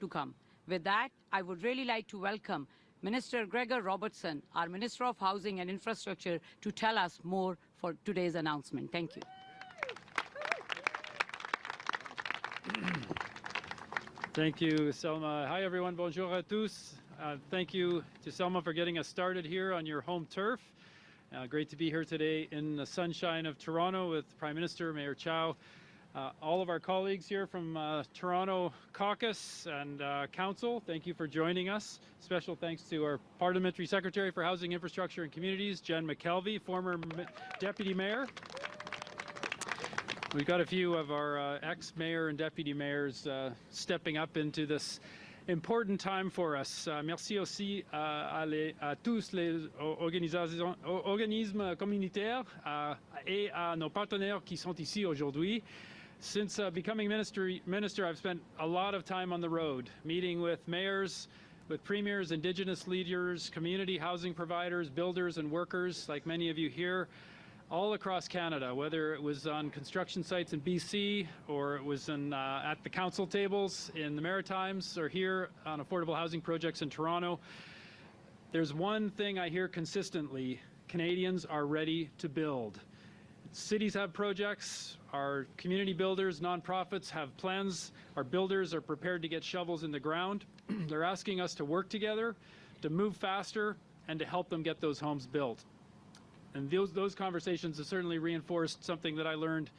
to come. With that, I would really like to welcome Minister Gregor Robertson, our Minister of Housing and Infrastructure, to tell us more for today's announcement. Thank you. Thank you, Selma. Hi, everyone. Bonjour à tous. Thank you to Selma for getting us started here on your home turf. Great to be here today in the sunshine of Toronto with Prime Minister, Mayor Chow, all of our colleagues here from Toronto Caucus and Council. Thank you for joining us. Special thanks to our Parliamentary Secretary for Housing, Infrastructure and Communities, Jen McKelvey, former Deputy Mayor. We've got a few of our ex-mayor and deputy mayors stepping up into this important time for us. Merci aussi à tous les organismes communautaires et à nos partenaires qui sont ici aujourd'hui. Since becoming minister, I've spent a lot of time on the road, meeting with mayors, with premiers, indigenous leaders, community housing providers, builders and workers, like many of you here, all across Canada, whether it was on construction sites in BC or it was at the council tables in the Maritimes or here on affordable housing projects in Toronto. There's one thing I hear consistently: Canadians are ready to build. Cities have projects, our community builders, nonprofits have plans, our builders are prepared to get shovels in the ground. They're asking us to work together, to move faster, and to help them get those homes built. And those conversations have certainly reinforced something that I learned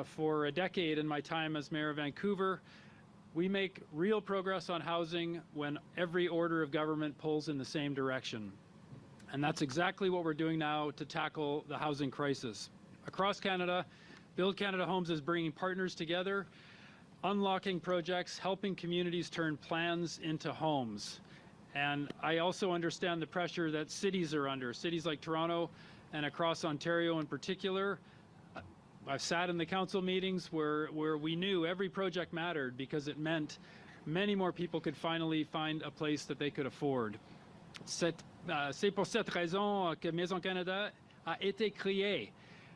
for a decade in my time as Mayor of Vancouver. We make real progress on housing when every order of government pulls in the same direction. And that's exactly what we're doing now to tackle the housing crisis. Across Canada, Build Canada Homes is bringing partners together, unlocking projects, helping communities turn plans into homes. And I also understand the pressure that cities are under, cities like Toronto and across Ontario in particular. I've sat in the council meetings where we knew every project mattered because it meant many more people could finally find a place that they could afford. C'est pour cette raison que Maison Canada a été créée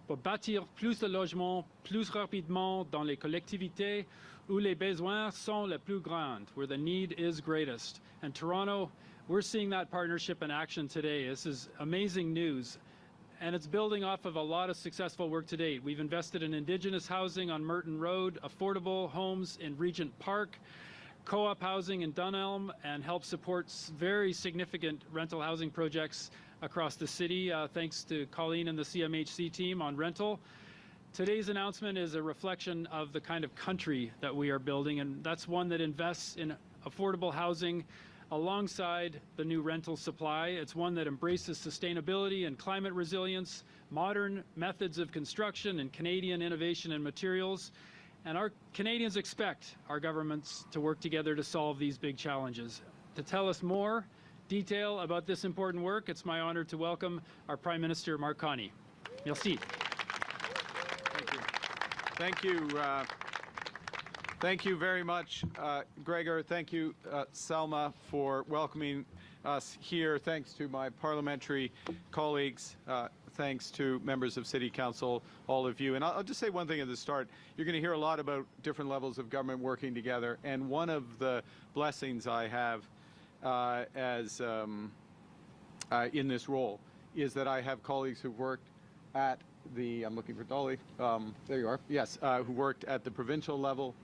pour bâtir plus de logements plus rapidement dans les collectivités où les besoins sont les plus grands, where the need is greatest. And Toronto, we're seeing that partnership in action today. This is amazing news. And it's building off of a lot of successful work to date. We've invested in Indigenous housing on Merton Road, affordable homes in Regent Park, co-op housing in Dunelm, and help support very significant rental housing projects across the city, thanks to Colleen and the CMHC team on rental. Today's announcement is a reflection of the kind of country that we are building, and that's one that invests in affordable housing alongside the new rental supply. It's one that embraces sustainability and climate resilience, modern methods of construction, and Canadian innovation and materials. And our Canadians expect our governments to work together to solve these big challenges. To tell us more detail about this important work, it's my honor to welcome our Prime Minister, Mark Carney. Merci. Thank you. Thank you. Thank you very much, Gregor. Thank you, Selma, for welcoming us here. Thanks to my parliamentary colleagues. Thanks to members of City Council, all of you. And I'll just say one thing at the start. You're going to hear a lot about different levels of government working together. And one of the blessings I have in this role is that I have colleagues who've worked at the, I'm looking for Dolly, there you are, yes, who worked at the provincial level,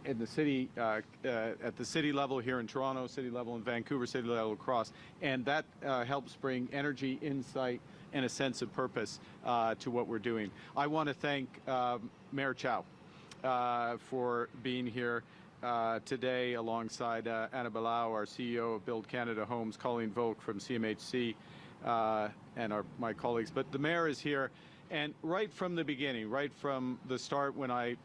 in the city, at the city level here in Toronto, city level in Vancouver, city level across, and that helps bring energy, insight, and a sense of purpose to what we're doing. I want to thank Mayor Chow for being here today alongside Anna Balau, our CEO of Build Canada Homes, Colleen Volk from CMHC, and my colleagues. But the mayor is here, and right from the beginning, right from the start when I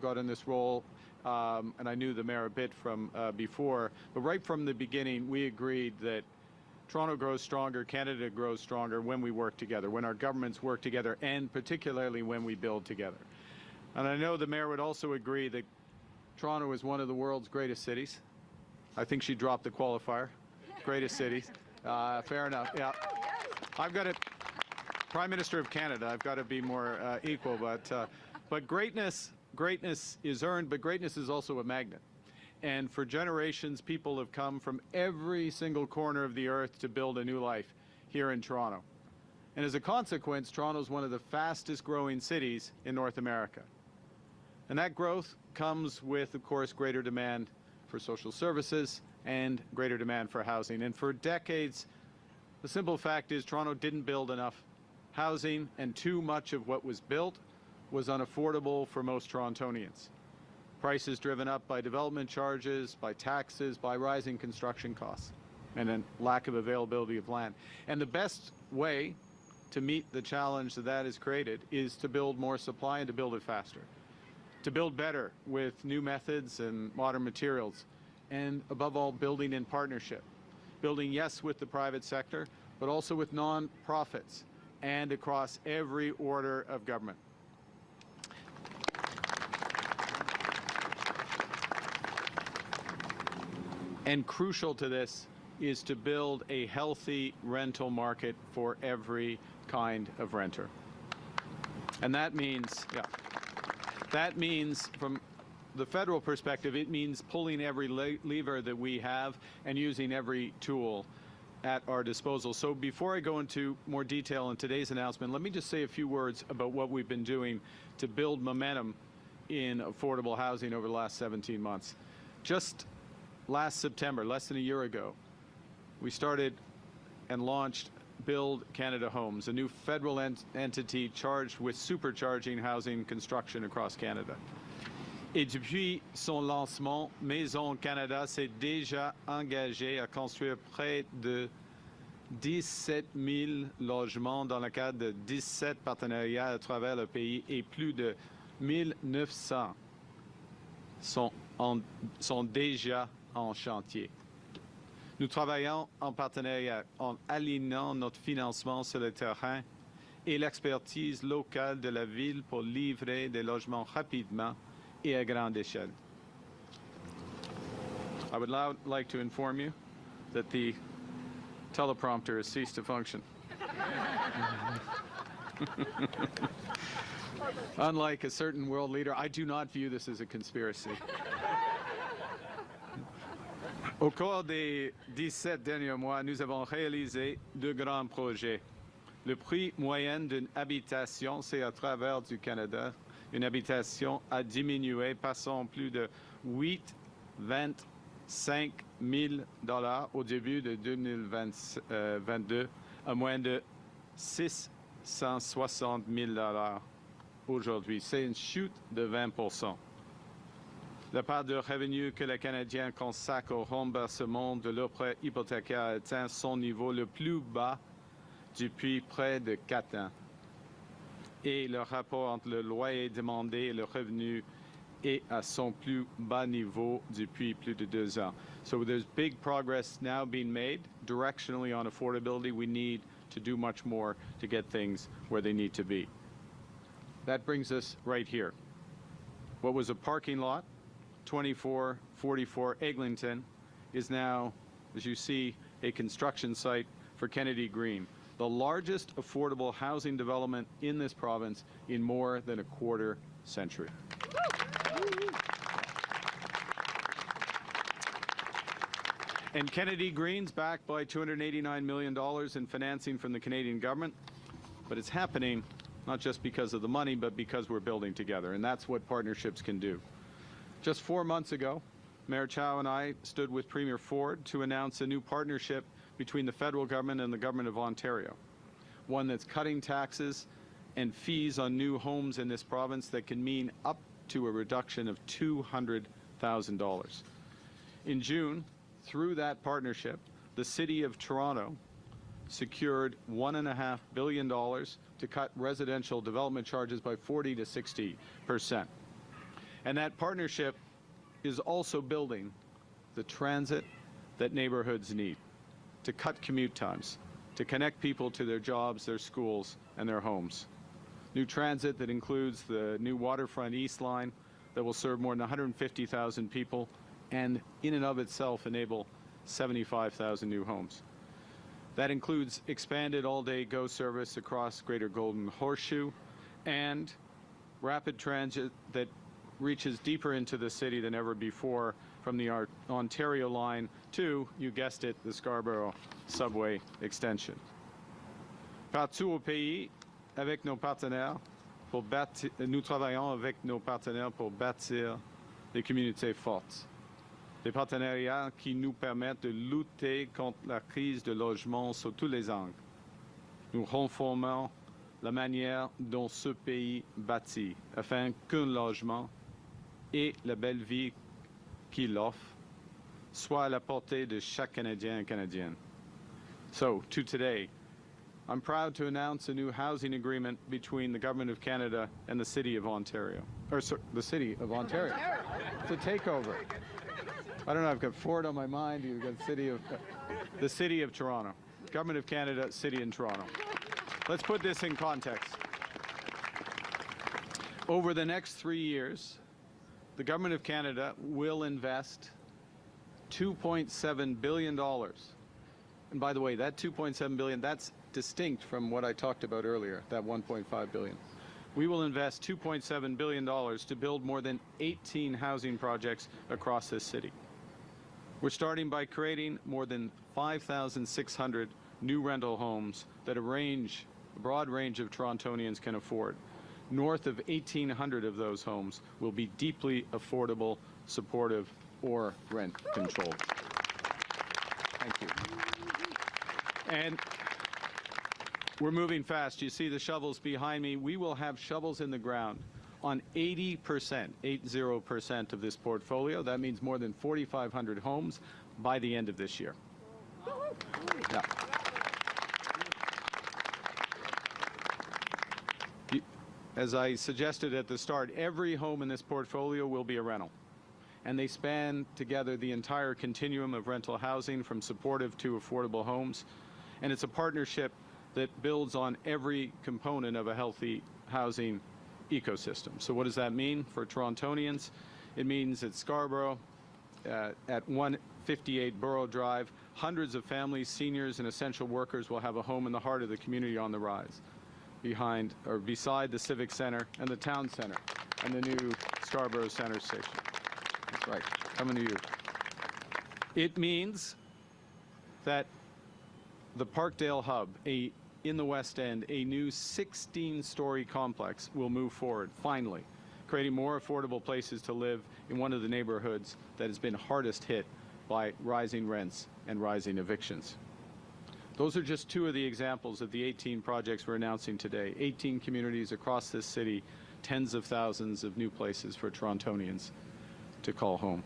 got in this role, and I knew the mayor a bit from before, but right from the beginning, we agreed that Toronto grows stronger, Canada grows stronger when we work together, when our governments work together, and particularly when we build together. And I know the mayor would also agree that Toronto is one of the world's greatest cities. I think she dropped the qualifier. Greatest cities. Fair enough, yeah. I've got it, Prime Minister of Canada, I've got to be more equal, but greatness is earned, but greatness is also a magnet. And for generations, people have come from every single corner of the earth to build a new life here in Toronto. And as a consequence, Toronto is one of the fastest growing cities in North America. And that growth comes with, of course, greater demand for social services and greater demand for housing. And for decades, the simple fact is Toronto didn't build enough housing, and too much of what was built was unaffordable for most Torontonians. Prices driven up by development charges, by taxes, by rising construction costs, and a lack of availability of land. And the best way to meet the challenge that is created is to build more supply and to build it faster. To build better with new methods and modern materials, and above all, building in partnership. Building, yes, with the private sector, but also with non-profits and across every order of government. And crucial to this is to build a healthy rental market for every kind of renter. And that means, from the federal perspective, it means pulling every lever that we have and using every tool at our disposal. So before I go into more detail in today's announcement, let me just say a few words about what we've been doing to build momentum in affordable housing over the last 17 months. Just last September, less than a year ago, we started and launched Build Canada Homes, a new federal entity charged with supercharging housing construction across Canada. Et depuis son lancement, Maison Canada s'est déjà engagé à construire près de 17 000 logements dans le cadre de 17 partenariats à travers le pays, et plus de 1 900 sont déjà en chantier. Nous travaillons en partenariat en alignant notre financement sur le terrain et l'expertise locale de la ville pour livrer des logements rapidement et à grande échelle. I would now like to inform you that the teleprompter has ceased to function. Unlike a certain world leader, I do not view this as a conspiracy. Au cours des 17 derniers mois, nous avons réalisé deux grands projets. Le prix moyen d'une habitation, c'est à travers du Canada, une habitation a diminué, passant plus de 825 000 $ au début de 2022 à moins de 660 000 $ aujourd'hui. C'est une chute de 20%. La part de revenus que les Canadiens consacrent au remboursement de leurs prêts hypothécaires a atteint son niveau le plus bas depuis près de 4 ans. Et le rapport entre le loyer demandé et le revenu est à son plus bas niveau depuis plus de 2 ans. So there's big progress now being made directionally on affordability. We need to do much more to get things where they need to be. That brings us right here. What was a parking lot, 2444 Eglinton, is now, as you see, a construction site for Kennedy Green, the largest affordable housing development in this province in more than a quarter century. And Kennedy Green's backed by $289 million in financing from the Canadian government, but it's happening not just because of the money, but because we're building together, and that's what partnerships can do. Just 4 months ago, Mayor Chow and I stood with Premier Ford to announce a new partnership between the federal government and the government of Ontario, one that's cutting taxes and fees on new homes in this province that can mean up to a reduction of $200,000. In June, through that partnership, the City of Toronto secured $1.5 billion to cut residential development charges by 40 to 60%. And that partnership is also building the transit that neighborhoods need, to cut commute times, to connect people to their jobs, their schools, and their homes. New transit that includes the new Waterfront East Line that will serve more than 150,000 people and in and of itself enable 75,000 new homes. That includes expanded all-day GO service across Greater Golden Horseshoe and rapid transit that reaches deeper into the city than ever before, from the Ontario line to, you guessed it, the Scarborough subway extension. Partout au pays, avec nos partenaires, nous travaillons avec nos partenaires pour bâtir des communautés fortes. Des partenariats qui nous permettent de lutter contre la crise de logement sur tous les angles. Nous renforçons la manière dont ce pays bâtit, afin qu'un logement et la belle vie qu'il offre soient à la portée de chaque Canadien et Canadienne. So, to today, I'm proud to announce a new housing agreement between the Government of Canada and the City of Ontario. Or, sorry, the City of Ontario. It's a takeover. I don't know, I've got Ford on my mind, you've got the City of Toronto. Government of Canada, City in Toronto. Let's put this in context. Over the next 3 years, the Government of Canada will invest $2.7 billion. And by the way, that $2.7 billion, that's distinct from what I talked about earlier, that $1.5 billion. We will invest $2.7 billion to build more than 18 housing projects across this city. We're starting by creating more than 5,600 new rental homes that a broad range of Torontonians can afford. North of 1,800 of those homes will be deeply affordable, supportive, or rent controlled. Thank you. And we're moving fast. You see the shovels behind me. We will have shovels in the ground on 80% of this portfolio. That means more than 4,500 homes by the end of this year. Yeah. As I suggested at the start, every home in this portfolio will be a rental. And they span together the entire continuum of rental housing, from supportive to affordable homes. And it's a partnership that builds on every component of a healthy housing ecosystem. So what does that mean for Torontonians? It means at Scarborough, at 158 Borough Drive, hundreds of families, seniors, and essential workers will have a home in the heart of the community on the rise, beside the Civic Center and the Town Center and the new Scarborough Center Station. That's right, coming to you. It means that the Parkdale Hub, in the West End, a new 16-story complex will move forward, finally, creating more affordable places to live in one of the neighborhoods that has been hardest hit by rising rents and rising evictions. Those are just two of the examples of the 18 projects we're announcing today. 18 communities across this city, tens of thousands of new places for Torontonians to call home.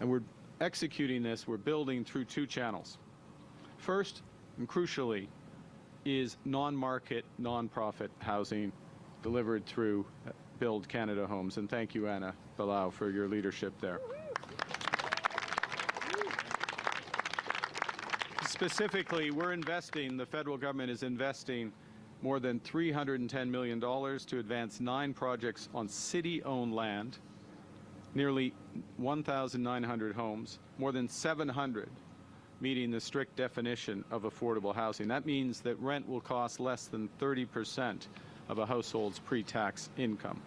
And we're executing this, we're building through two channels. First, and crucially, is non-market, non-profit housing delivered through Build Canada Homes. And thank you, Anna Bilal, for your leadership there. Specifically, the federal government is investing more than $310 million to advance 9 projects on city-owned land, nearly 1,900 homes, more than 700 meeting the strict definition of affordable housing. That means that rent will cost less than 30% of a household's pre-tax income.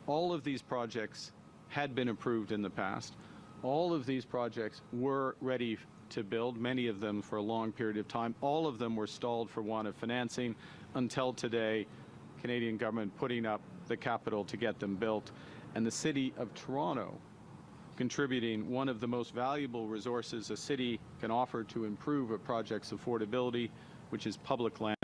All of these projects had been approved in the past. All of these projects were ready to build, many of them for a long period of time. All of them were stalled for want of financing until today, Canadian government putting up the capital to get them built, and the City of Toronto contributing one of the most valuable resources a city can offer to improve a project's affordability, which is public land.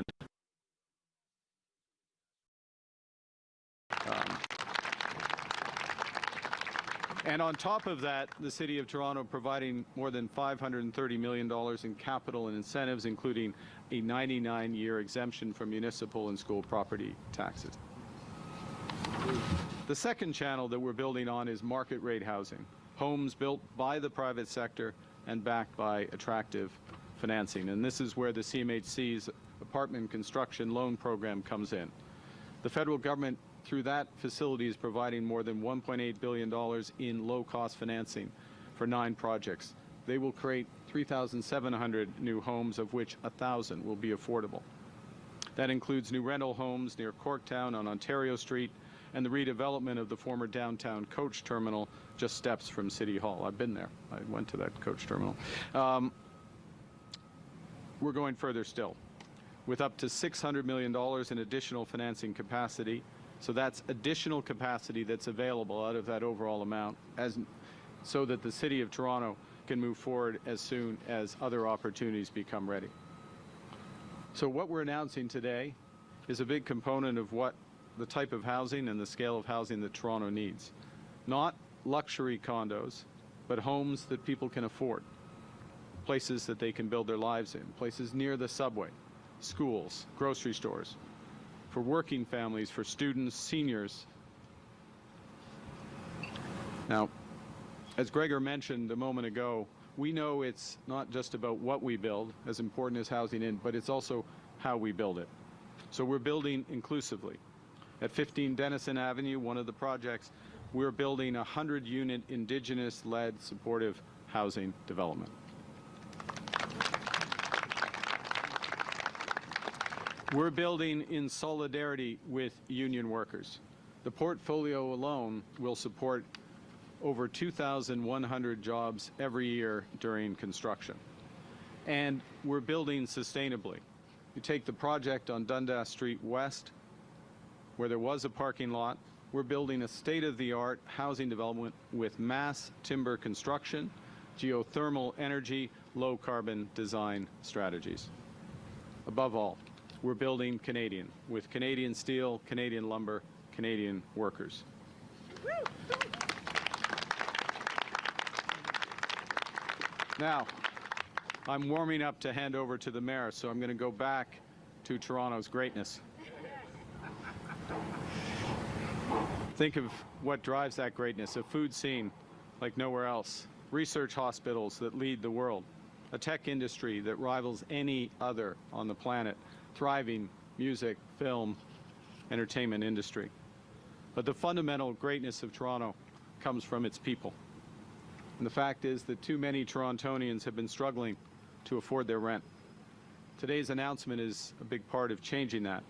And on top of that, the City of Toronto providing more than $530 million in capital and incentives, including a 99-year exemption from municipal and school property taxes. The second channel that we're building on is market rate housing, homes built by the private sector and backed by attractive financing. And this is where the CMHC's apartment construction loan program comes in. The federal government, through that facility, is providing more than $1.8 billion in low-cost financing for 9 projects. They will create 3,700 new homes, of which 1,000 will be affordable. That includes new rental homes near Corktown on Ontario Street and the redevelopment of the former downtown coach terminal just steps from City Hall. I've been there. I went to that coach terminal. We're going further still, with up to $600 million in additional financing capacity. So that's additional capacity that's available out of that overall amount, so that the City of Toronto can move forward as soon as other opportunities become ready. So what we're announcing today is a big component of what the type of housing and the scale of housing that Toronto needs. Not luxury condos, but homes that people can afford, places that they can build their lives in, places near the subway, schools, grocery stores, for working families, for students, seniors. Now, as Gregor mentioned a moment ago, we know it's not just about what we build, as important as housing in, but it's also how we build it. So we're building inclusively. At 15 Denison Avenue, one of the projects, we're building a 100-unit Indigenous-led supportive housing development. We're building in solidarity with union workers. The portfolio alone will support over 2,100 jobs every year during construction. And we're building sustainably. You take the project on Dundas Street West, where there was a parking lot, we're building a state-of-the-art housing development with mass timber construction, geothermal energy, low-carbon design strategies. Above all, we're building Canadian, with Canadian steel, Canadian lumber, Canadian workers. Now, I'm warming up to hand over to the mayor, so I'm going to go back to Toronto's greatness. Think of what drives that greatness: a food scene like nowhere else, research hospitals that lead the world, a tech industry that rivals any other on the planet, thriving music, film, entertainment industry. But the fundamental greatness of Toronto comes from its people. And the fact is that too many Torontonians have been struggling to afford their rent. Today's announcement is a big part of changing that.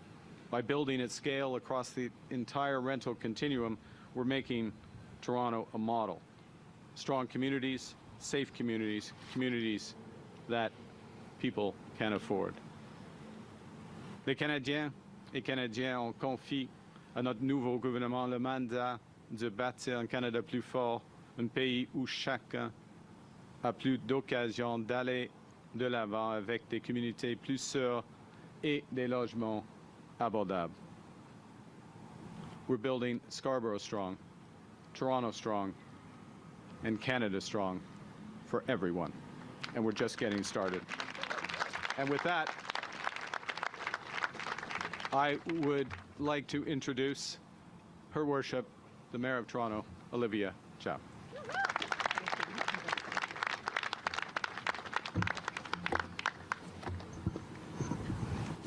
By building at scale across the entire rental continuum, we're making Toronto a model. Strong communities, safe communities, communities that people can afford. Les Canadiens et Canadiennes ont confié à notre nouveau gouvernement le mandat de bâtir un Canada plus fort, un pays où chacun a plus d'occasions d'aller de l'avant avec des communautés plus sûres et des logements abordables. We're building Scarborough strong, Toronto strong, and Canada strong for everyone. And we're just getting started. And with that, I would like to introduce Her Worship, the Mayor of Toronto, Olivia Chow.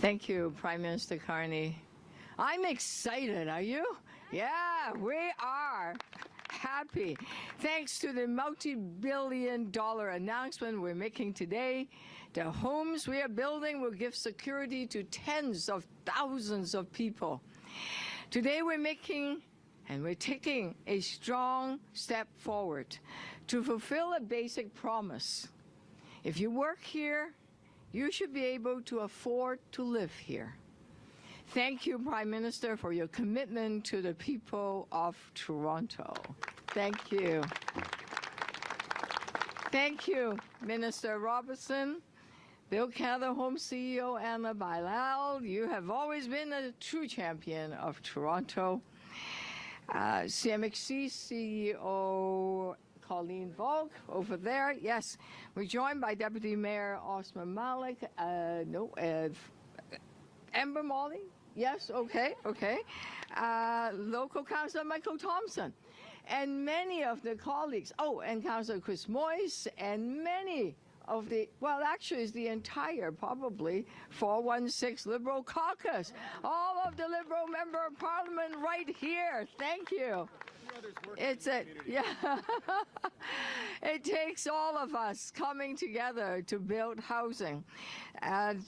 Thank you, Prime Minister Carney. I'm excited, are you? Yeah, we are happy. Thanks to the multi-billion-dollar announcement we're making today, the homes we are building will give security to tens of thousands of people. Today we're taking a strong step forward to fulfill a basic promise. If you work here, you should be able to afford to live here. Thank you, Prime Minister, for your commitment to the people of Toronto. Thank you. Thank you, Minister Robertson, Build Canada Home CEO Anna Bilal. You have always been a true champion of Toronto. CMHC CEO Colleen Volk over there. Yes, we're joined by Deputy Mayor Osman Malik. Amber Molly. Yes, okay. Local Councillor Michael Thompson. And many of the colleagues, and Councillor Chris Moyse, and many of the, well, actually it's the entire, probably, 416 Liberal caucus. All of the Liberal Member of Parliament right here. Thank you. It's It takes all of us coming together to build housing.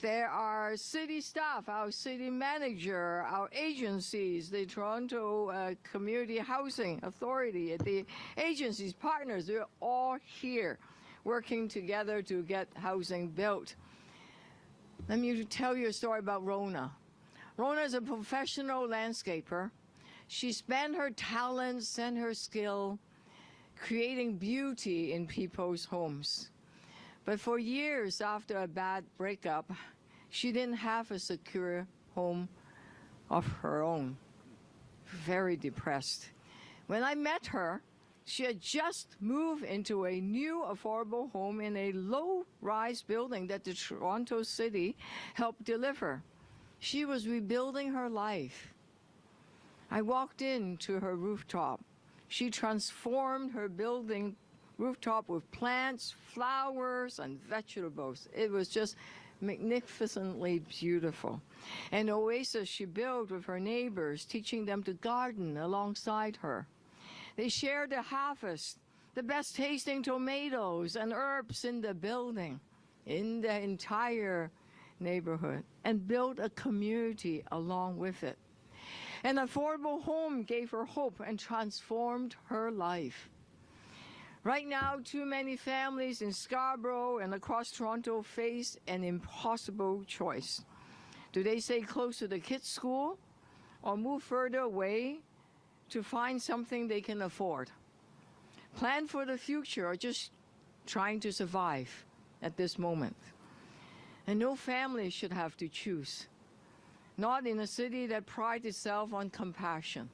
There are city staff, our city manager, our agencies, the Toronto Community Housing Authority, the agencies, partners, they're all here working together to get housing built. Let me tell you a story about Rona. Rona is a professional landscaper. She spent her talents and her skill creating beauty in people's homes. But for years after a bad breakup, she didn't have a secure home of her own. Very depressed. When I met her, she had just moved into a new affordable home in a low-rise building that the Toronto City helped deliver. She was rebuilding her life. I walked into her rooftop. She transformed her building rooftop with plants, flowers, and vegetables. It was just magnificently beautiful. An oasis she built with her neighbors, teaching them to garden alongside her. They shared the harvest, the best tasting tomatoes and herbs in the building, in the entire neighborhood, and built a community along with it. An affordable home gave her hope and transformed her life. Right now, too many families in Scarborough and across Toronto face an impossible choice. Do they stay close to the kids' school or move further away to find something they can afford? Plan for the future or just trying to survive at this moment. And no family should have to choose. Not in a city that prides itself on compassion.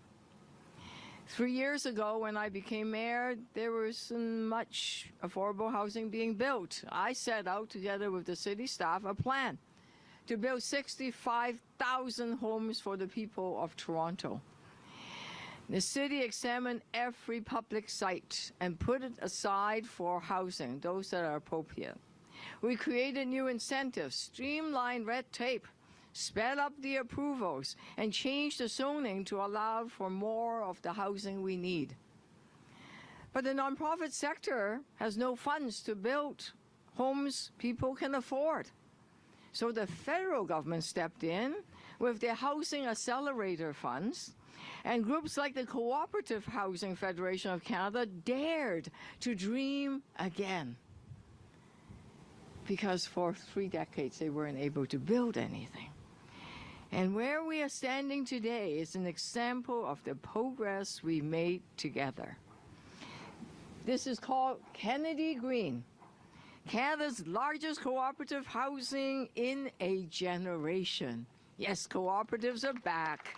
3 years ago, when I became mayor, there wasn't much affordable housing being built. I set out, together with the city staff, a plan to build 65,000 homes for the people of Toronto. The city examined every public site and put it aside for housing, those that are appropriate. We created new incentives, streamlined red tape, sped up the approvals, and changed the zoning to allow for more of the housing we need. But the nonprofit sector has no funds to build homes people can afford. So the federal government stepped in with their Housing Accelerator funds, and groups like the Cooperative Housing Federation of Canada dared to dream again. Because for 3 decades they weren't able to build anything. And where we are standing today is an example of the progress we made together. This is called Kennedy Green, Canada's largest cooperative housing in a generation. Yes, cooperatives are back.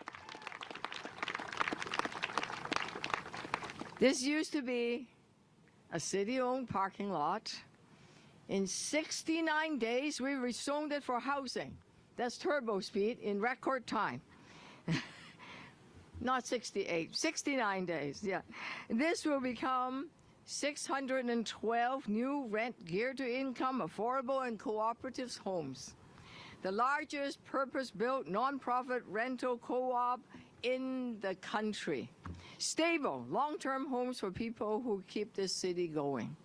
This used to be a city-owned parking lot. In 69 days, we rezoned it for housing. That's turbo speed in record time. Not 68, 69 days, yeah. This will become 612 new rent-geared-to-income, affordable, and cooperative homes. The largest purpose-built nonprofit rental co-op in the country. Stable, long-term homes for people who keep this city going.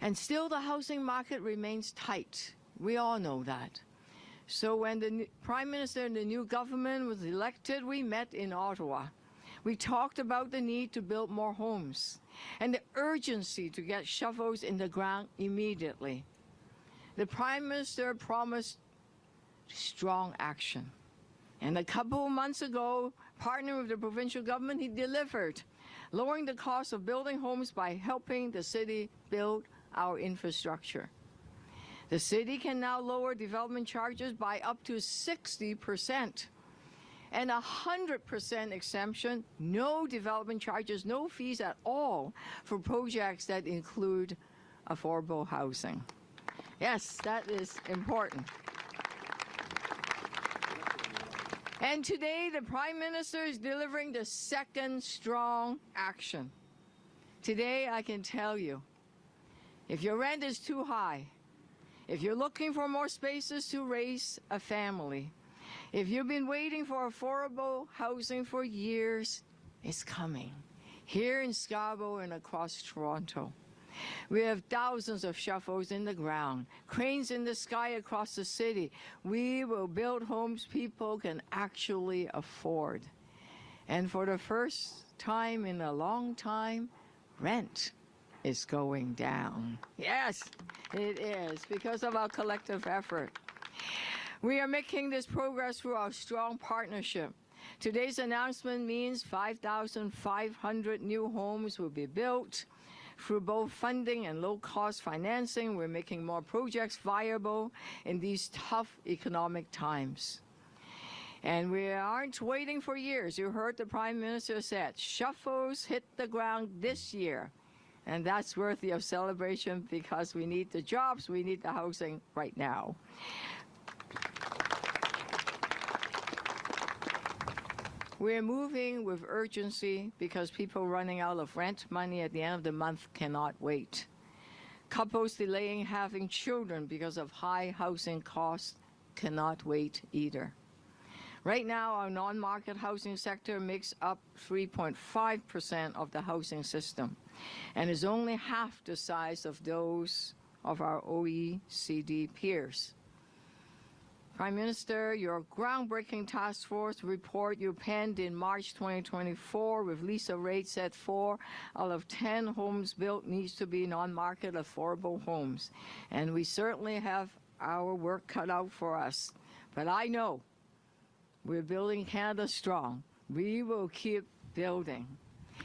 And still the housing market remains tight. We all know that. So when the Prime Minister and the new government was elected, we met in Ottawa. We talked about the need to build more homes and the urgency to get shovels in the ground immediately. The Prime Minister promised strong action. And a couple of months ago, partnering with the provincial government, he delivered, lowering the cost of building homes by helping the city build our infrastructure. The city can now lower development charges by up to 60%. And 100% exemption, no development charges, no fees at all for projects that include affordable housing. Yes, that is important. And today, the Prime Minister is delivering the second strong action. Today, I can tell you, if your rent is too high, if you're looking for more spaces to raise a family, if you've been waiting for affordable housing for years, it's coming, here in Scarborough and across Toronto. We have thousands of shovels in the ground, cranes in the sky across the city. We will build homes people can actually afford. And for the first time in a long time, rent is going down. Yes, it is, because of our collective effort. We are making this progress through our strong partnership. Today's announcement means 5,500 new homes will be built. Through both funding and low-cost financing, we're making more projects viable in these tough economic times. And we aren't waiting for years. You heard the Prime Minister said, shovels hit the ground this year. And that's worthy of celebration because we need the jobs, we need the housing right now. We're moving with urgency because people running out of rent money at the end of the month cannot wait. Couples delaying having children because of high housing costs cannot wait either. Right now, our non-market housing sector makes up 3.5% of the housing system and is only half the size of those of our OECD peers. Prime Minister, your groundbreaking task force report you penned in March 2024 with Lisa Raitt said 4 out of 10 homes built needs to be non-market affordable homes. And we certainly have our work cut out for us. But I know we're building Canada strong. We will keep building.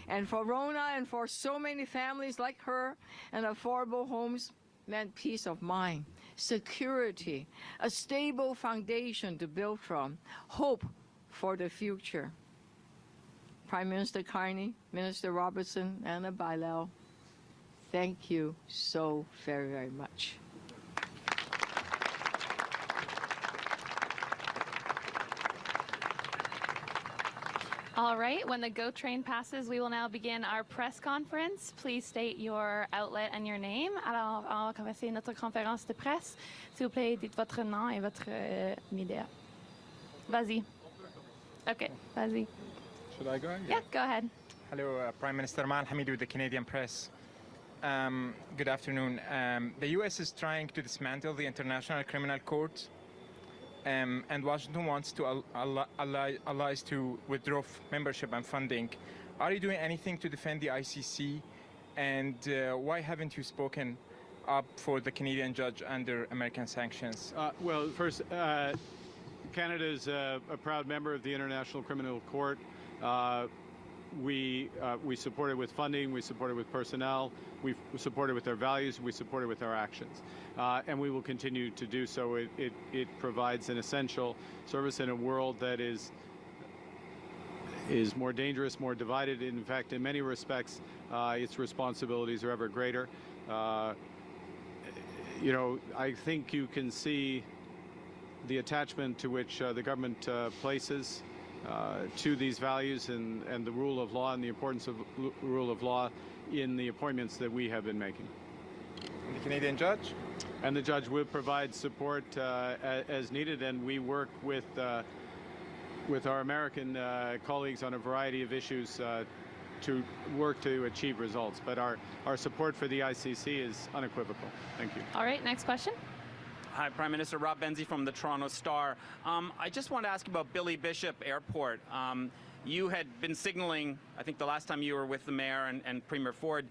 And for Rona and for so many families like her, and affordable homes meant peace of mind, security, a stable foundation to build from, hope for the future. Prime Minister Carney, Minister Robertson, Anna Bailão, thank you so very, very much. All right, when the GO train passes, we will now begin our press conference. Please state your outlet and your name. Alors, on va commencer notre conférence de presse. S'il vous plaît, dites votre nom et votre média. Vas-y. OK, vas-y. Should I go? Yeah, go ahead. Hello, Prime Minister Mal Hamid with the Canadian Press. Good afternoon. The U.S. is trying to dismantle the International Criminal Court, and Washington wants to allies to withdraw membership and funding. Are you doing anything to defend the ICC? And why haven't you spoken up for the Canadian judge under American sanctions? Well, first, Canada is a proud member of the International Criminal Court. We support it with funding, we support it with personnel, we support it with our values, we support it with our actions. And we will continue to do so. It provides an essential service in a world that is more dangerous, more divided. In fact, in many respects, its responsibilities are ever greater. You know, I think you can see the attachment to which the government places to these values and the rule of law and the importance of rule of law in the appointments that we have been making. And the Canadian judge? And the judge will provide support as needed, and we work with our American colleagues on a variety of issues to work to achieve results. But our support for the ICC is unequivocal. Thank you. All right, next question. Hi, Prime Minister. Rob Benzie from the Toronto Star. I just want to ask you about Billy Bishop Airport. You had been signaling, I think the last time you were with the mayor and Premier Ford,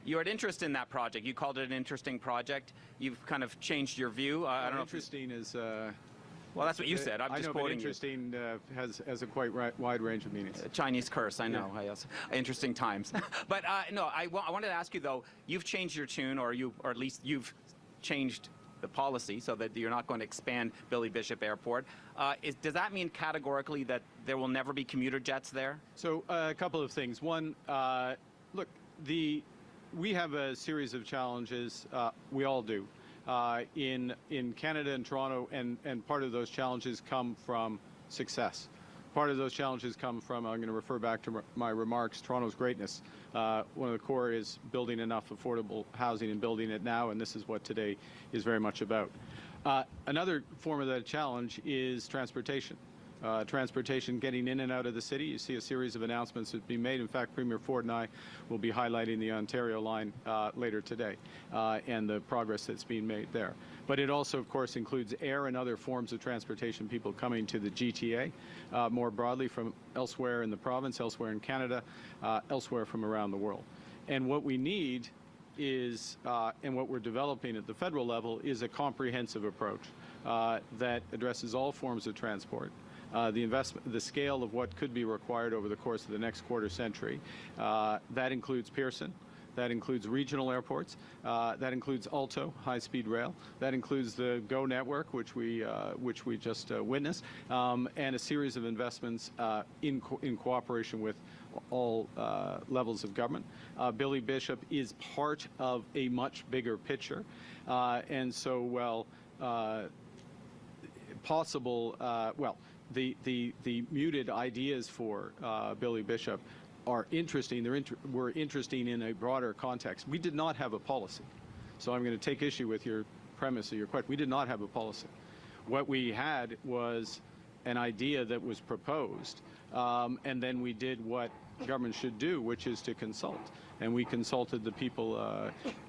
you had interest in that project. You called it an interesting project. You've kind of changed your view. I don't know. Interesting is. Well, that's what you said. I'm just quoting you. Interesting has a quite wide range of meanings. Chinese curse, I know. Yeah. Interesting times. But no, I wanted to ask you though. You've changed your tune, or at least you've changed the policy so that you're not going to expand Billy Bishop Airport. Does that mean categorically that there will never be commuter jets there? So a couple of things. One, look, we have a series of challenges. We all do. In Canada and Toronto, and part of those challenges come from success. Part of those challenges come from, I'm going to refer back to my remarks, Toronto's greatness. One of the core is building enough affordable housing and building it now, and this is what today is very much about. Another form of that challenge is transportation. transportation getting in and out of the city. You see a series of announcements that being made. In fact, Premier Ford and I will be highlighting the Ontario line later today and the progress that's being made there. But it also, of course, includes air and other forms of transportation, people coming to the GTA more broadly from elsewhere in the province, elsewhere in Canada, elsewhere from around the world. And what we need is, and what we're developing at the federal level, is a comprehensive approach that addresses all forms of transport. The scale of what could be required over the course of the next quarter century. That includes Pearson. That includes regional airports. That includes Alto, high-speed rail. That includes the GO network, which we just witnessed, and a series of investments in cooperation with all levels of government. Billy Bishop is part of a much bigger picture, and so while possible, well, the muted ideas for Billy Bishop are interesting. Were interesting in a broader context. We did not have a policy. So I'm going to take issue with your premise of your question. We did not have a policy. What we had was an idea that was proposed, and then we did what government should do, which is to consult. And we consulted the people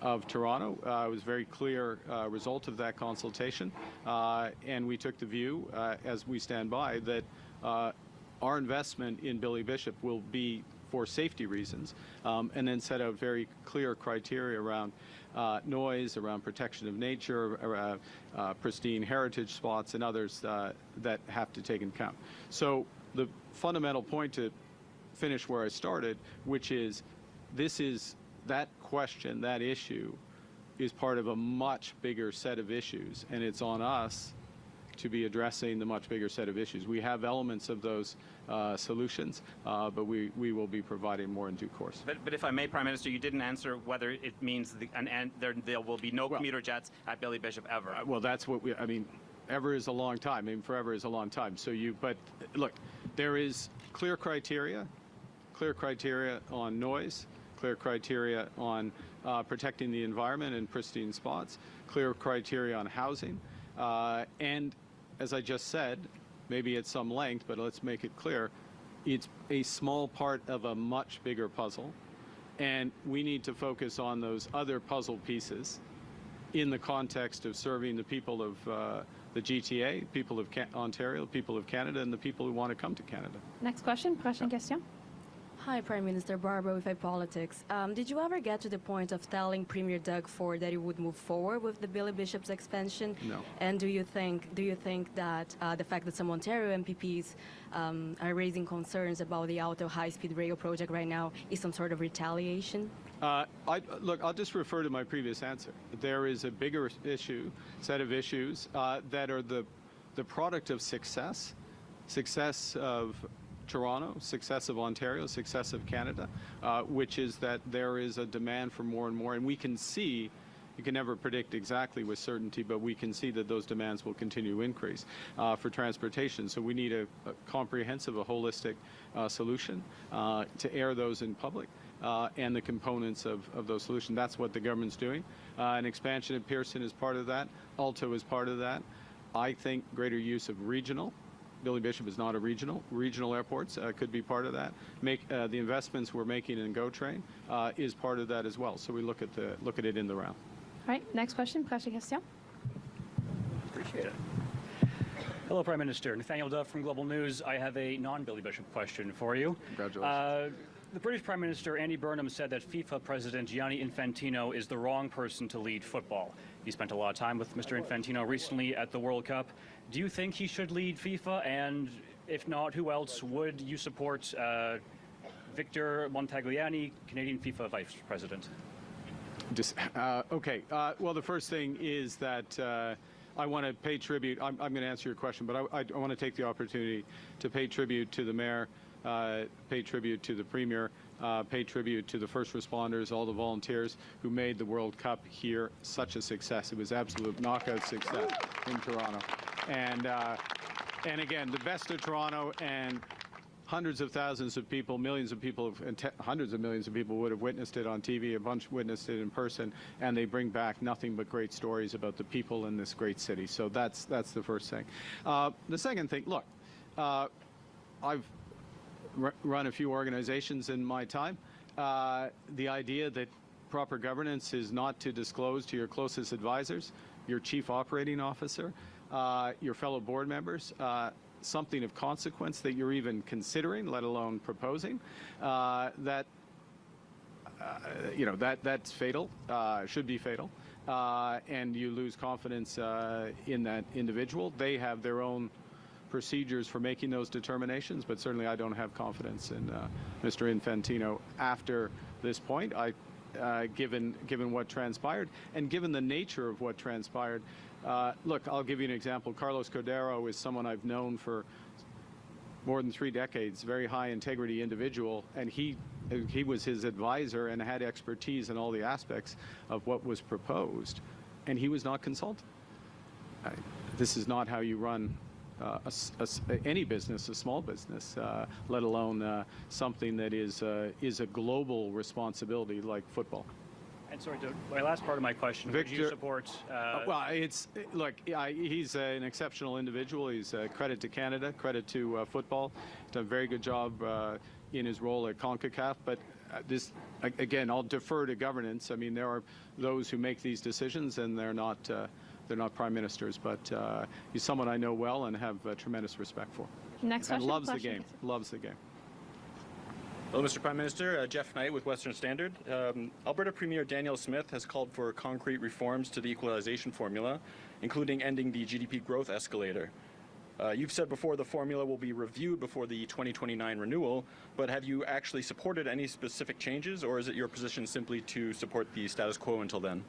of Toronto. It was a very clear result of that consultation. And we took the view, as we stand by, that our investment in Billy Bishop will be for safety reasons, and then set out very clear criteria around noise, around protection of nature, around pristine heritage spots, and others that have to take into account. So the fundamental point, to finish where I started, which is that question, that issue, is part of a much bigger set of issues, and it's on us to be addressing the much bigger set of issues. We have elements of those solutions, but we will be providing more in due course. But if I may, Prime Minister, you didn't answer whether it means there will be no commuter jets at Billy Bishop ever. Well, that's what I mean, ever is a long time. I mean, forever is a long time. So but look, there is clear criteria on noise, clear criteria on protecting the environment and pristine spots, clear criteria on housing, and as I just said, maybe at some length, but let's make it clear, it's a small part of a much bigger puzzle, and we need to focus on those other puzzle pieces in the context of serving the people of the GTA, people of Ontario, people of Canada, and the people who want to come to Canada. Next question. Prochaine question. Hi, Prime Minister. Barbara with iPolitics. Did you ever get to the point of telling Premier Doug Ford that he would move forward with the Billy Bishop's expansion? No. And do you think that the fact that some Ontario MPPs are raising concerns about the Alto high-speed rail project right now is some sort of retaliation? Look, I'll just refer to my previous answer. There is a bigger set of issues that are the product of success of Toronto, success of Ontario, success of Canada, which is that there is a demand for more and more. And we can see, you can never predict exactly with certainty, but we can see that those demands will continue to increase for transportation. So we need a comprehensive, a holistic solution to air those in public and the components of those solutions. That's what the government's doing. An expansion of Pearson is part of that. Alto is part of that. I think greater use of regional. Billy Bishop is not a regional. Regional airports could be part of that. The investments we're making in GO Train is part of that as well. So we look at it in the round. All right. Next question. Prochaine question. Appreciate it. Hello, Prime Minister. Nathaniel Dove from Global News. I have a non-Billy Bishop question for you. Congratulations. The British Prime Minister, Andy Burnham, said that FIFA President Gianni Infantino is the wrong person to lead football. He spent a lot of time with Mr. Infantino recently at the World Cup. Do you think he should lead FIFA? And if not, who else would you support? Victor Montagliani, Canadian FIFA Vice President. Okay. Well, the first thing is that I want to pay tribute. I'm going to answer your question, but I want to take the opportunity to pay tribute to the mayor, pay tribute to the premier, pay tribute to the first responders, all the volunteers who made the World Cup here such a success. It was absolute knockout success in Toronto. And again, the best of Toronto, and hundreds of thousands of people, millions of people, and hundreds of millions of people would have witnessed it on TV, a bunch witnessed it in person, and they bring back nothing but great stories about the people in this great city. So that's the first thing. The second thing, look, I've run a few organizations in my time. The idea that proper governance is not to disclose to your closest advisors, your chief operating officer, your fellow board members, something of consequence that you're even considering, let alone proposing, that's fatal, should be fatal, and you lose confidence in that individual. They have their own procedures for making those determinations, but certainly I don't have confidence in Mr. Infantino after this point. Given what transpired and given the nature of what transpired. Look, I'll give you an example. Carlos Cordero is someone I've known for more than 3 decades, very high integrity individual, and he was his advisor and had expertise in all the aspects of what was proposed, and he was not consulted. This is not how you run any business, a small business, let alone something that is a global responsibility like football. And sorry, my last part of my question, would you support... Well, look, he's an exceptional individual. He's credit to Canada, credit to football. He's done a very good job in his role at CONCACAF, but this, again, I'll defer to governance. I mean, there are those who make these decisions, and they're not prime ministers, but he's someone I know well and have tremendous respect for. Next question. And loves the game. Loves the game. Hello, Mr. Prime Minister. Jeff Knight with Western Standard. Alberta Premier Danielle Smith has called for concrete reforms to the equalization formula, including ending the GDP growth escalator. You've said before the formula will be reviewed before the 2029 renewal, but have you actually supported any specific changes, or is it your position simply to support the status quo until then?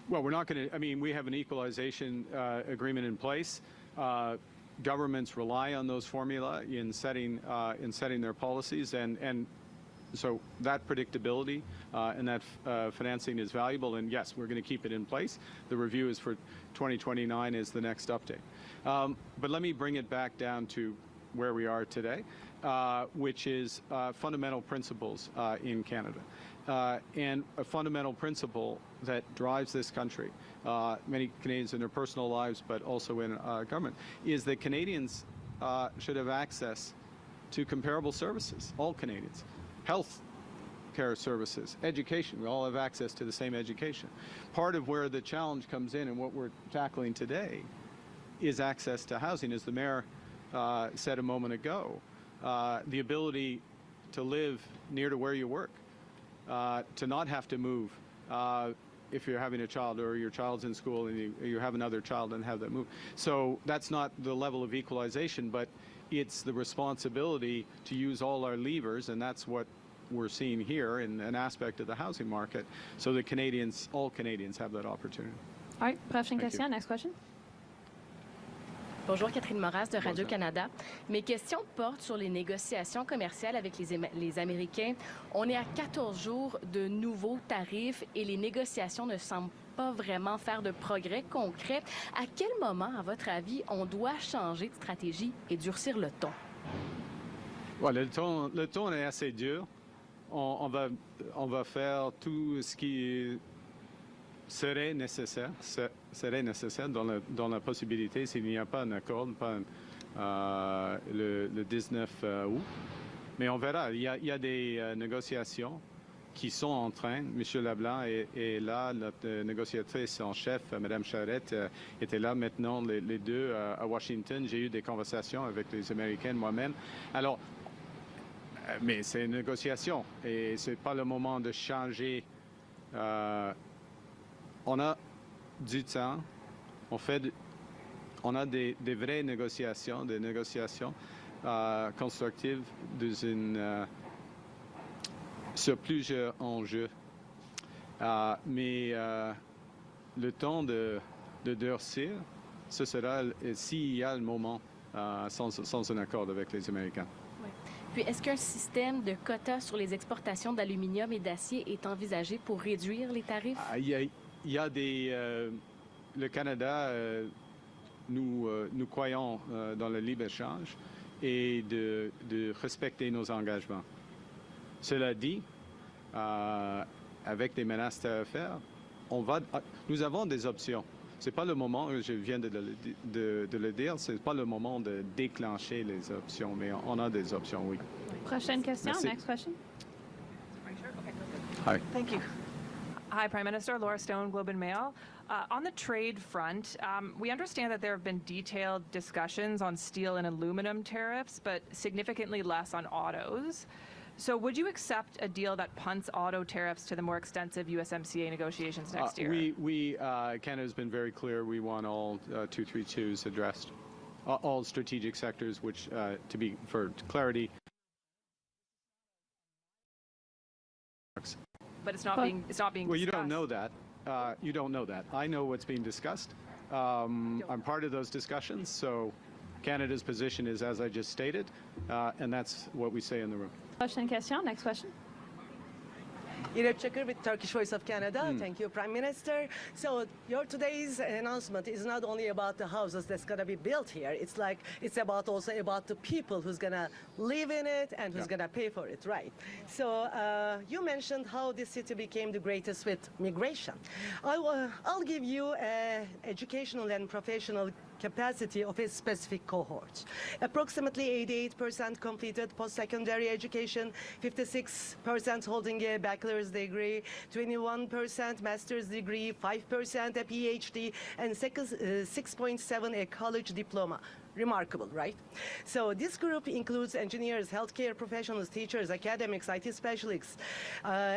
Well, we're not going to, I mean, we have an equalization agreement in place. Governments rely on those formula in setting their policies, and so that predictability and that financing is valuable, and yes, we're going to keep it in place. The review is for 2029 is the next update. But let me bring it back down to where we are today, which is fundamental principles in Canada. And a fundamental principle that drives this country, many Canadians in their personal lives, but also in government, is that Canadians should have access to comparable services, all Canadians. Health care services, education, we all have access to the same education. Part of where the challenge comes in and what we're tackling today is access to housing, as the Mayor said a moment ago, the ability to live near to where you work. To not have to move if you're having a child or your child's in school and you have another child and have that move. So that's not the level of equalization, but it's the responsibility to use all our levers, and that's what we're seeing here in an aspect of the housing market, so that Canadians, all Canadians, have that opportunity. All right, prochaine question. Next question. Bonjour, Catherine Moras de Radio-Canada. Mes questions portent sur les négociations commerciales avec les Américains. On est à 14 jours de nouveaux tarifs et les négociations ne semblent pas vraiment faire de progrès concrets. À quel moment, à votre avis, on doit changer de stratégie et durcir le ton? Ouais, le ton est assez dur. On va faire tout ce qui serait nécessaire dans la possibilité, s'il n'y a pas un accord, le 19 août. Mais on verra. Il y a des négociations qui sont en train. M. Leblanc est là, notre négociatrice en chef, Mme Charette, était là maintenant, les deux à Washington. J'ai eu des conversations avec les Américains moi-même. Alors, mais c'est une négociation et ce n'est pas le moment de changer. On a du temps, on a des vraies négociations, des négociations constructives sur plusieurs enjeux. Mais le temps de durcir, ce sera s'il y a le moment sans un accord avec les Américains. Oui. Puis, est-ce qu'un système de quotas sur les exportations d'aluminium et d'acier est envisagé pour réduire les tarifs? Il y a le Canada, nous croyons dans le libre-échange et de respecter nos engagements. Cela dit, avec des menaces tarifaires, nous avons des options. c'est pas le moment, je viens de le dire, c'est pas le moment de déclencher les options, mais on a des options, oui. Prochaine question. Merci. Next question. Hi. Thank you. Hi, Prime Minister. Laura Stone, Globe and Mail. On the trade front, we understand that there have been detailed discussions on steel and aluminum tariffs, but significantly less on autos. So would you accept a deal that punts auto tariffs to the more extensive USMCA negotiations next year? Canada's been very clear. We want all 232s addressed, all strategic sectors, which, for clarity, But it's not being well, you discussed. don't know that. You don't know that. I know what's being discussed. I'm part of those discussions, so Canada's position is as I just stated, and that's what we say in the room. Prochaine question. Next question. Irek Çakır with Turkish Voice of Canada. Thank you, Prime Minister. So your today's announcement is not only about the houses that's going to be built here. It's also about the people who's going to live in it and who's going to pay for it, right? So you mentioned how this city became the greatest with migration. I'll give you educational and professional capacity of a specific cohort. Approximately 88% completed post-secondary education, 56% holding a bachelor's degree, 21% master's degree, 5% a PhD, and 6.7% a college diploma. Remarkable, right? So this group includes engineers, healthcare professionals, teachers, academics, IT specialists,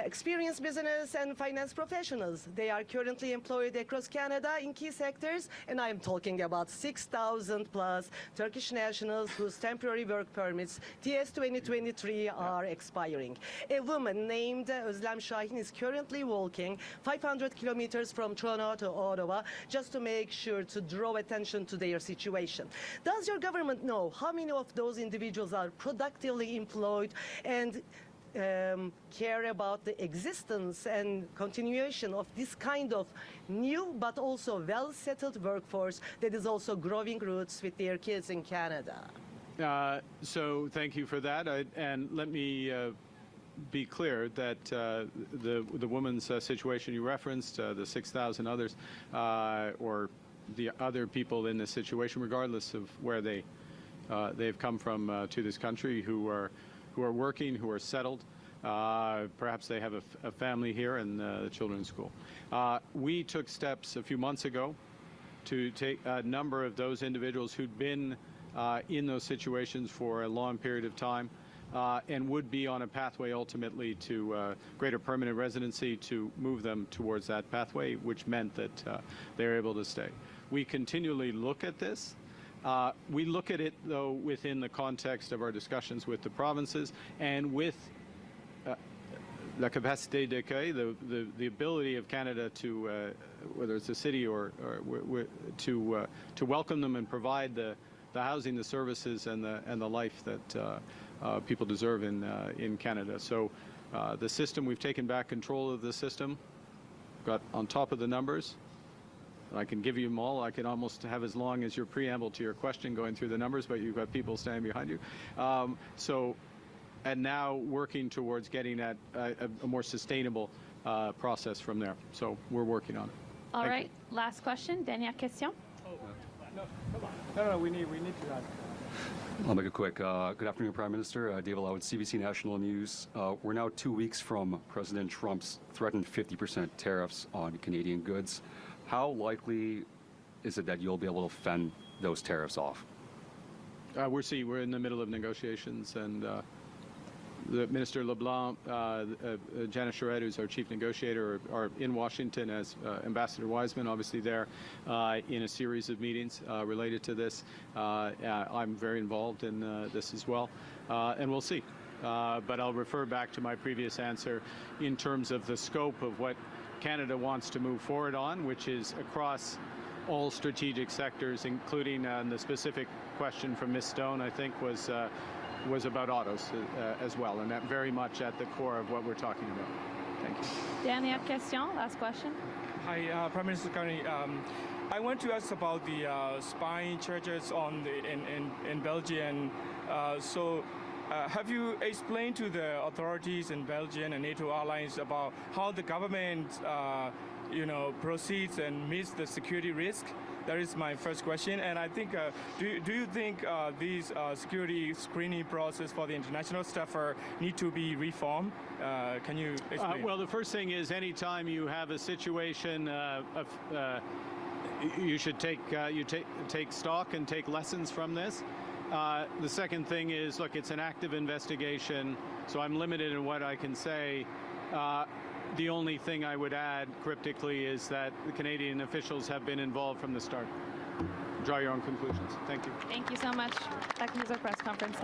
experienced business and finance professionals. They are currently employed across Canada in key sectors, and I'm talking about 6,000 plus Turkish nationals whose temporary work permits TS 2023 are expiring. A woman named Özlem Şahin is currently walking 500 kilometers from Toronto to Ottawa just to make sure to draw attention to their situation. Does your government know how many of those individuals are productively employed and care about the existence and continuation of this kind of new but also well-settled workforce that is also growing roots with their kids in Canada? So thank you for that, and let me be clear that the woman's situation you referenced, the 6,000 others, or the other people in this situation, regardless of where they've come from to this country, who are working, who are settled. Perhaps they have a family here and the children in school. We took steps a few months ago to take a number of those individuals who'd been in those situations for a long period of time and would be on a pathway ultimately to greater permanent residency, to move them towards that pathway, which meant that they're able to stay. We continually look at this. We look at it, though, within the context of our discussions with the provinces and with la capacité d'accueil, the ability of Canada to, whether it's a city or to welcome them and provide the housing, the services, and the life that people deserve in Canada. So the system, we've taken back control of the system, got on top of the numbers. I can give you them all. I can almost have as long as your preamble to your question going through the numbers, but you've got people standing behind you. And now working towards getting at a more sustainable process from there. So we're working on it. All right. Last question. Dernière question. No, we need to ask. I'll make it quick. Good afternoon, Prime Minister. David Lau with CBC National News. We're now 2 weeks from President Trump's threatened 50% tariffs on Canadian goods. How likely is it that you'll be able to fend those tariffs off? We're in the middle of negotiations, and the Minister LeBlanc, Janice Charette, who's our chief negotiator, are in Washington, as Ambassador Wiseman, obviously there in a series of meetings related to this. I'm very involved in this as well, and we'll see. But I'll refer back to my previous answer in terms of the scope of what Canada wants to move forward on, which is across all strategic sectors, including the specific question from Ms. Stone, I think, was about autos as well, and that very much at the core of what we're talking about. Thank you. Dernière question. Last question. Hi, Prime Minister Carney. I want to ask about the spying charges in Belgium. Have you explained to the authorities in Belgium and NATO allies about how the government proceeds and meets the security risk? That is my first question. And I think, do you think these security screening process for the international staffer need to be reformed? Can you explain? Well, the first thing is anytime you have a situation you should take stock and take lessons from this. The second thing is, look, it's an active investigation, so I'm limited in what I can say. The only thing I would add cryptically is that the Canadian officials have been involved from the start. Draw your own conclusions. Thank you. Thank you so much. That concludes our press conference.